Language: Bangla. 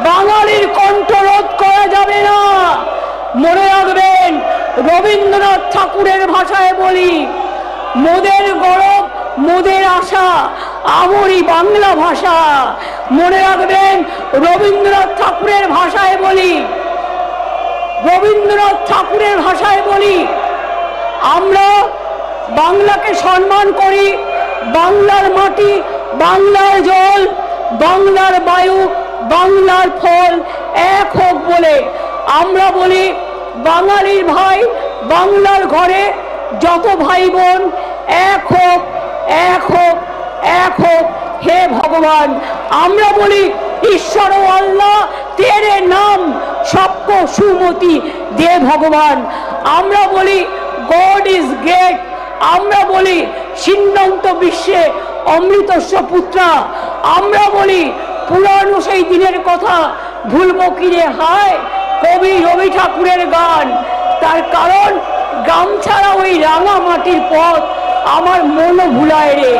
বাঙালির কণ্ঠ রোধ করা যাবে না। মনে রাখবেন, রবীন্দ্রনাথ ঠাকুরের ভাষায় বলি, মোদের গৌরব মোদের আশা, আমরি বাংলা ভাষা। মনে রাখবেন, রবীন্দ্রনাথ ঠাকুরের ভাষায় বলি, রবীন্দ্রনাথ ঠাকুরের ভাষায় বলি, আমরা বাংলাকে সম্মান করি। বাংলার মাটি, বাংলার জল, বাংলার বায়ু, বাংলার ফল এক হোক বলে আমরা বলি, বাঙালির ভাই বাংলার ঘরে যত ভাই বোন এক হোক, এক হোক, এক হোক। হে ভগবান, আমরা বলি, ঈশ্বর ও আল্লাহ তেরে নাম সবকো সুমতি দে ভগবান। আমরা বলি, গড ইজ গ্রেট। আমরা বলি, সিন্নন্ত বিশ্বে অমৃতস্য পুত্রা। আমরা বলি, পুরানো সেই দিনের কথা ভুলবো কিরে হায়, কবি রবি ঠাকুরের গান। তার কারণ, গ্রাম ছাড়া ওই রাঙা মাটির পথ আমার মনও ভুলায় রে।